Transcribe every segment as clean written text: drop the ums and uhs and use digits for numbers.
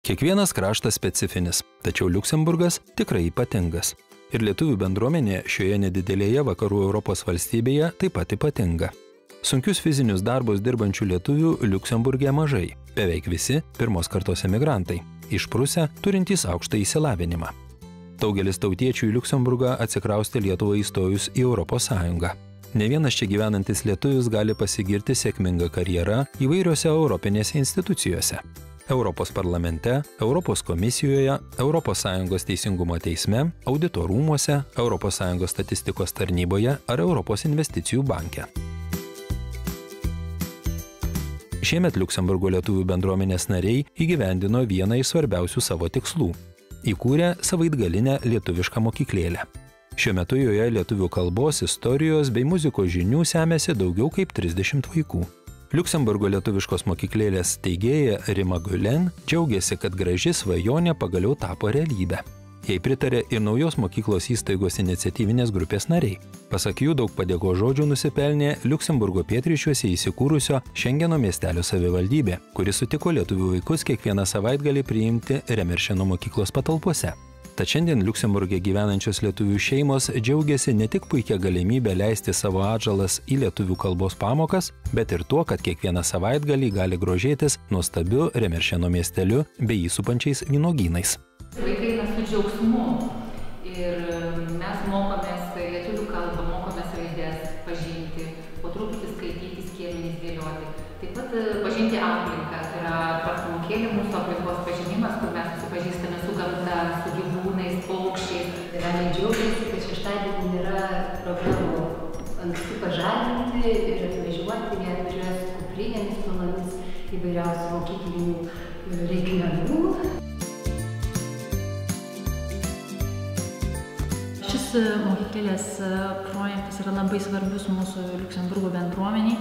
Kiekvienas kraštas specifinis, tačiau Liuksemburgas tikrai ypatingas. Ir lietuvių bendruomenė šioje nedidelėje vakarų Europos valstybėje taip pat ypatinga. Sunkius fizinius darbus dirbančių lietuvių Liuksemburge mažai, beveik visi pirmos kartos emigrantai, išprusę turintys aukštą išsilavinimą. Daugelis tautiečių į Liuksemburgą atsikraustė Lietuvai įstojus į Europos Sąjungą. Ne vienas čia gyvenantis lietuvis gali pasigirti sėkmingą karjerą įvairiose europinėse institucijose. Europos parlamente, Europos komisijoje, Europos Sąjungos teisingumo teisme, audito rūmuose, Europos Sąjungos statistikos tarnyboje ar Europos investicijų banke. Šiemet Liuksemburgo lietuvių bendruomenės nariai įgyvendino vieną iš svarbiausių savo tikslų – įkūrė savaitgalinę lietuvišką mokyklėlę. Šiuo metu joje lietuvių kalbos, istorijos bei muzikos žinių semiasi daugiau kaip 30 vaikų. Liuksemburgo lietuviškos mokyklėlės steigėja Rima Gulen džiaugiasi, kad graži svajonė pagaliau tapo realybę. Jai pritarė ir naujos mokyklos įstaigos iniciatyvinės grupės nariai. Pasak jų, daug padėkos žodžių nusipelnė Liuksemburgo pietryčiuose įsikūrusio Šengeno miestelio savivaldybė, kuri sutiko lietuvių vaikus kiekvieną savaitgalį priimti Remeršeno mokyklos patalpose. Tad šiandien Liuksemburge gyvenančios lietuvių šeimos džiaugiasi ne tik puikia galimybė leisti savo atžalas į lietuvių kalbos pamokas, bet ir tuo, kad kiekvieną savaitgalį gali grožėtis nuostabiu Remeršeno miesteliu bei jį supančiais vynuogynais. Vaikai eina su džiaugsmu ir mes mokomės lietuvių kalbą, mokomės raidės pažinti, po truputį skaityti, skiemenis dėlioti. Taip pat pažinti aplinką, tai yra pramokėlė mūsų aplinkos pažinimas, kur mes susipažįstame su gamta, su gyvūnais, paukščiais. Ramiai džiaugiasi, kad šeštadienį nėra problemų anksti pažadinti ir atvažiuoti, jie atvažiuoja su kuprinėmis, pilnomis įvairiausių mokyklinių reikmenų. Šis mokyklėlės projektas yra labai svarbus mūsų Liuksemburgo bendruomeniai,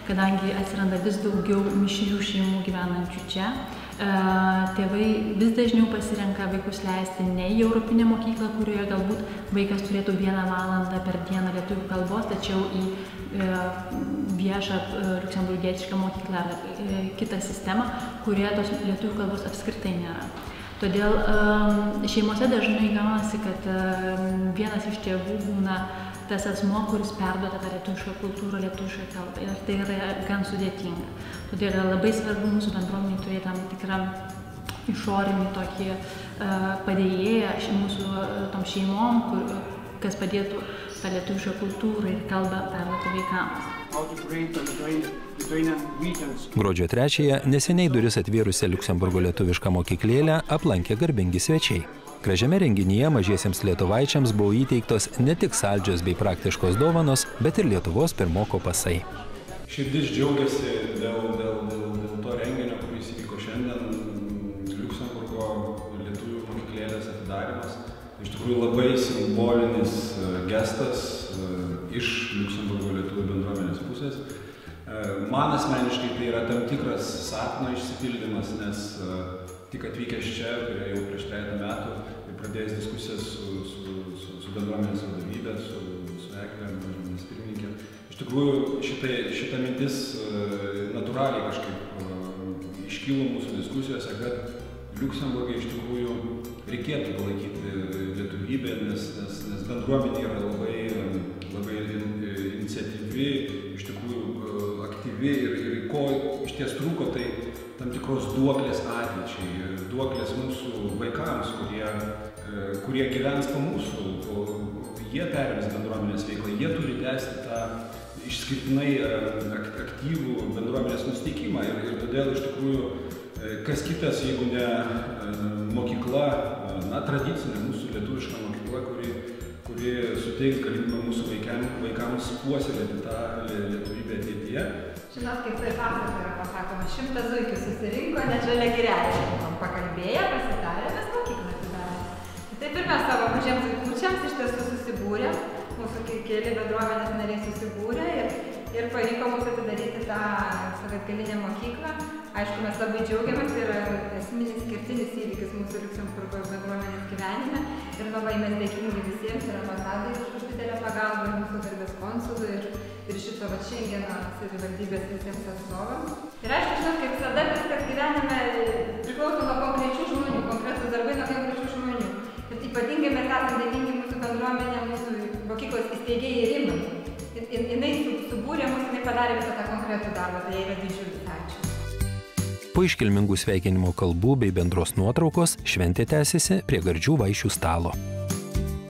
kadangi atsiranda vis daugiau mišrių šeimų gyvenančių čia. Tėvai vis dažniau pasirenka vaikus leisti ne į europinę mokyklą, kurioje galbūt vaikas turėtų 1 valandą per dieną lietuvių kalbos, tačiau į viešą liuksemburgietišką mokyklą ar kitą sistemą, kurioje tos lietuvių kalbos apskritai nėra. Todėl šeimose dažnai gaunasi, kad vienas iš tėvų būna tas asmuo, kuris perduoda tą lietuvišką kultūrą, lietuvišką kalbą. Ir tai yra gan sudėtinga. Todėl yra labai svarbu mūsų bendruomeniai turėti tam tikrą išorinį tokį padėjėją mūsų tom šeimom, kas padėtų tą lietuvišką kultūrą ir kalbą perduoti vaikams. Gruodžio 3-ąją neseniai duris atvėrusią Liuksemburgo lietuvišką mokyklėlę aplankė garbingi svečiai. Gražiame renginyje mažiesiems lietuvaičiams buvo įteiktos ne tik saldžios bei praktiškos dovanos, bet ir Lietuvos pirmoko pasai. Širdis džiaugiasi dėl to renginio, kuris įvyko šiandien, Liuksemburgo lietuvių mokyklėlės atidarymas. Iš tikrųjų labai simbolinis gestas iš Liuksemburgo lietuvių bendruomenės pusės. Man asmeniškai tai yra tam tikras sapno išsipildymas, nes tik atvykęs čia, kurie jau prieš 3 metų, ir pradėjęs diskusijas su bendruomenės vadovybė, su Egle, bendruomenės pirmininkė. Iš tikrųjų, šita mintis natūraliai kažkaip iškilo mūsų diskusijose, kad Liuksemburgai iš tikrųjų reikėtų palaikyti lietuvybę, nes bendruomenė yra labai iniciatyvi, iš tikrųjų aktyvi ir ko iš ties trūko, tai tam tikros duoklės ateičiai, duoklės mūsų vaikams, kurie gyvens po mūsų, jie perims bendruomenės veiklą, jie turi tęsti tą išskirtinai aktyvų bendruomenės nusiteikimą ir todėl iš tikrųjų kas kitas, jeigu ne mokykla, tradicinė mūsų lietuviška mokykla, kuri suteiks galimybę mūsų vaikams puoselėti tą lietuvybę ateityje. Žinot, kaip tai pasakoje yra pasakoma, 100 zuikių susirinko, net žalia girelė. Pakalbėję, pasitarę, mes mokyklą atidarėme. Taip ir mes savo mažiems vaikučiams iš tiesų susibūrė, mūsų keli bendruomenės nariai susibūrė ir pavyko mums atidaryti tą savaitgalinę mokyklą. Aišku, mes labai džiaugiamės, tai yra esminis kertinis įvykis mūsų Liuksemburgo bendruomenės gyvenime. Ir labai mes dėkingi visiems ir ambasadai už didelę pagalbą, ir mūsų garbės konsului, ir šito Šengeno savivaldybės visiems atstovams. Ir aišku, žinot, kaip visada viskas gyvenime priklauso nuo konkrečių žmonių. steigėjai Rimai. Jinai subūrė mus, jinai padarė visą tą konkretų darbą, tai jai yra didžiulis ačiū. Po iškilmingų sveikinimo kalbų bei bendros nuotraukos šventė tęsiasi prie gardžių vaišių stalo.